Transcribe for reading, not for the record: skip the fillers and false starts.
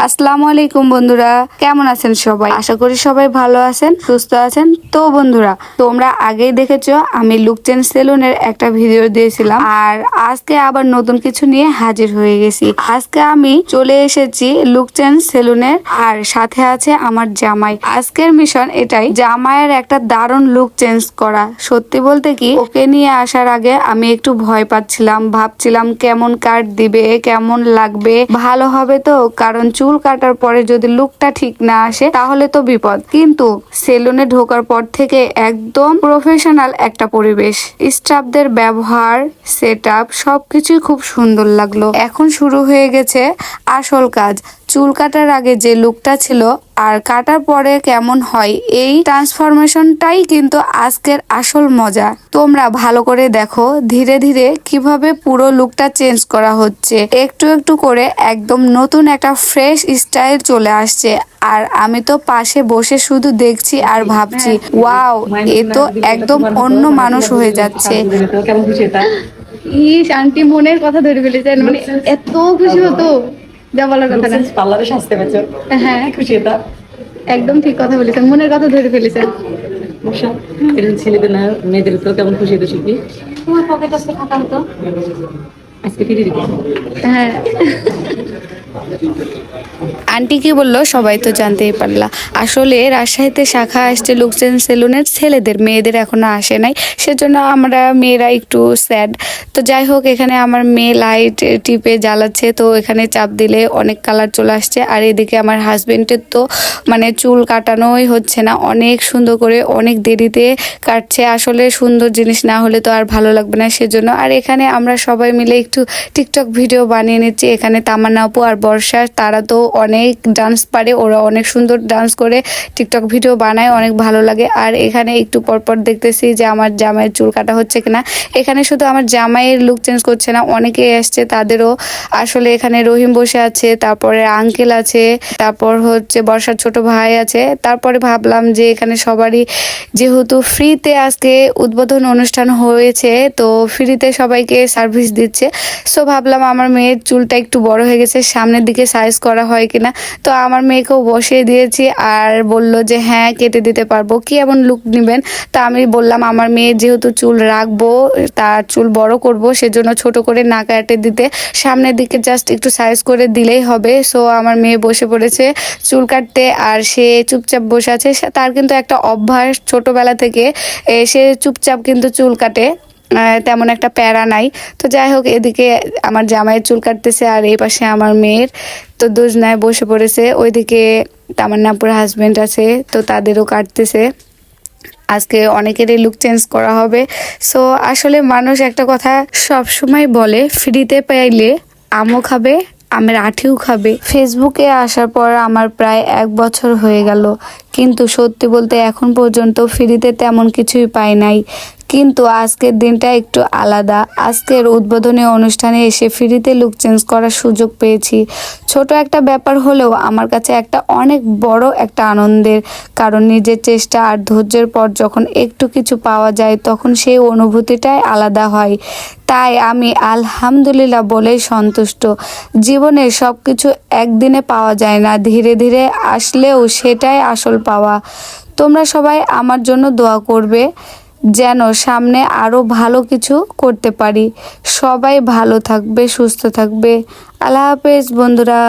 আসসালামু আলাইকুম বন্ধুরা, কেমন আছেন সবাই? আশা করি সবাই ভালো আছেন, সুস্থ আছেন। তো বন্ধুরা, তোমরা আগেই দেখেছো আমি লুক চেঞ্জ সেলুনের একটা ভিডিও দিয়েছিলাম, আর আজকে আবার নতুন কিছু নিয়ে হাজির হয়ে গেছি। আজকে আমি চলে এসেছি লুক চেঞ্জ সেলুনের, আর সাথে আছে আমার জামাই। আজকের মিশন এটাই, জামাইয়ের একটা দারুণ লুক চেঞ্জ করা। সত্যি বলতে কি, ওকে নিয়ে আসার আগে আমি একটু ভয় পাচ্ছিলাম, ভাবছিলাম কেমন কাট দিবে, কেমন লাগবে, ভালো হবে তো? কারণ চুল কাটার পরে যদি লুকটা ঠিক না আসে তাহলে তো বিপদ। কিন্তু সেলুনে ঢোকার পর থেকে একদম প্রফেশনাল একটা পরিবেশ, স্টাফদের ব্যবহার, সেটআপ সবকিছুই খুব সুন্দর লাগলো। এখন শুরু হয়ে গেছে আসল কাজ। চুল কাটার আগে যে লুকটা ছিল আর কাটার পরে কেমন হয়, এই ট্রান্সফরমেশনটাই কিন্তু আজকের আসল মজা। তোমরা ভালো করে দেখো ধীরে ধীরে কিভাবে পুরো লুকটা চেঞ্জ করা হচ্ছে, একটু একটু করে একদম নতুন একটা ফ্রেশ স্টাইল চলে আসছে। আর আমি তো পাশে বসে শুধু দেখছি আর ভাবছি, ওয়াও, এ তো একদম অন্য মানুষ হয়ে যাচ্ছে। কেমন খুশি এটা? ইস, আন্টি মনের কথা ধরে ফেলেছেন, মানে এত খুশি হতো যা বলার কথা না। পার্লারে সাজতে পেরেছো? হ্যাঁ, খুশি এটা? একদম ঠিক কথা বলেছেন, মনের কথা ধরে ফেলেছেন। বর্ষা, এরকম ছেলেদের না মেয়েদের তো কেমন খুশি হতো শিল্পী? তোমার পকেট আসলে ফাঁকা হতো। আজকে ফিরে দিবি? হ্যাঁ, আন্টি কি বললো সবাই তো জানতেই পারলা। আসলে রাজশাহীতে শাখা আসছে লুক চেঞ্জ সেলুনের ছেলেদের, মেয়েদের এখনো আসে নাই, সেজন্য আমরা মেয়েরা একটু স্যাড। তো যাই হোক, এখানে আমার মেয়ে লাইট টিপে জ্বালাচ্ছে, তো এখানে চাপ দিলে অনেক কালার চলে আসছে। আর এদিকে আমার হাজবেন্ডের তো মানে চুল কাটানোই হচ্ছে না, অনেক সুন্দর করে অনেক দেরিতে কাটছে। আসলে সুন্দর জিনিস না হলে তো আর ভালো লাগবে না, সেজন্য। আর এখানে আমরা সবাই মিলে একটু টিকটক ভিডিও বানিয়ে নিচ্ছি। এখানে তামান্না আপু আর বর্ষা, তারা তো অনেক ডান্স পারে, ওরা অনেক সুন্দর ডান্স করে টিকটক ভিডিও বানায়, অনেক ভালো লাগে। আর এখানে একটু পরপর দেখতেছি যে আমার জামাইয়ের চুল কাটা হচ্ছে কিনা। এখানে শুধু আমার জামাইয়ের লুক চেঞ্জ করছে না, অনেকেই আসছে, তাদেরও। আসলে এখানে রহিম বসে আছে, তারপরে আঙ্কেল আছে, তারপর হচ্ছে বর্ষার ছোট ভাই আছে। তারপরে ভাবলাম যে এখানে সবারই যেহেতু ফ্রিতে আজকে উদ্বোধন অনুষ্ঠান হয়েছে, তো ফ্রিতে সবাইকে সার্ভিস দিচ্ছে। সো ভাবলাম আমার মেয়ের চুলটা একটু বড় হয়ে গেছে, সামনের দিকে সাইজ করা হয় কিনা। তো আমার মেয়েকেও বসিয়ে দিয়েছি, আর বলল যে হ্যাঁ কেটে দিতে পারবো, কি এমন লুক নেবেন। তা আমি বললাম আমার মেয়ের যেহেতু চুল রাখবো, তার চুল বড় করব, সেজন্য ছোট করে না কেটে দিতে, সামনের দিকে জাস্ট একটু সাইজ করে দিলেই হবে। সো আমার মেয়ে বসে পড়েছে চুল কাটতে, আর সে চুপচাপ বসে আছে। তার কিন্তু একটা অভ্যাস ছোটবেলা থেকে, সে চুপচাপ কিন্তু চুল কাটে, তেমন একটা প্যারা নাই। তো যাই হোক, এদিকে আমার জামাইয়ের চুল কাটতেছে, আর এই পাশে আমার মেয়ের তো দুজনায় বসে পড়েছে। ওইদিকে তামান্নাপুর হাজবেন্ড আছে, তো তাদেরও কাটতেছে। আজকে অনেকেরই লুক চেঞ্জ করা হবে। সো আসলে মানুষ একটা কথা সব সময় বলে, ফ্রিতে পাইলে আমও খাবে, আমের আঠিও খাবে। ফেসবুকে আসার পর আমার প্রায় 1 বছর হয়ে গেল, কিন্তু সত্যি বলতে এখন পর্যন্ত ফ্রিতে তেমন কিছুই পাই নাই। কিন্তু আজকের দিনটা একটু আলাদা। আজকের উদ্বোধনী অনুষ্ঠানে এসে ফ্রিতে লুক চেঞ্জ করার সুযোগ পেয়েছি। ছোট একটা ব্যাপার হলেও আমার কাছে একটা অনেক বড় একটা আনন্দের, কারণ নিজের চেষ্টা আর ধৈর্যের পর যখন একটু কিছু পাওয়া যায় তখন সেই অনুভূতিটাই আলাদা হয়। তাই আমি আলহামদুলিল্লাহ বলেই সন্তুষ্ট। জীবনে সব কিছু একদিনে পাওয়া যায় না, ধীরে ধীরে আসলেও সেটাই আসল পাওয়া। তোমরা সবাই আমার জন্য দোয়া করবে যেন সামনে আরো ভালো কিছু করতে পারি। সবাই ভালো থাকবে, সুস্থ থাকবে। আল্লাহ হাফেজ বন্ধুরা।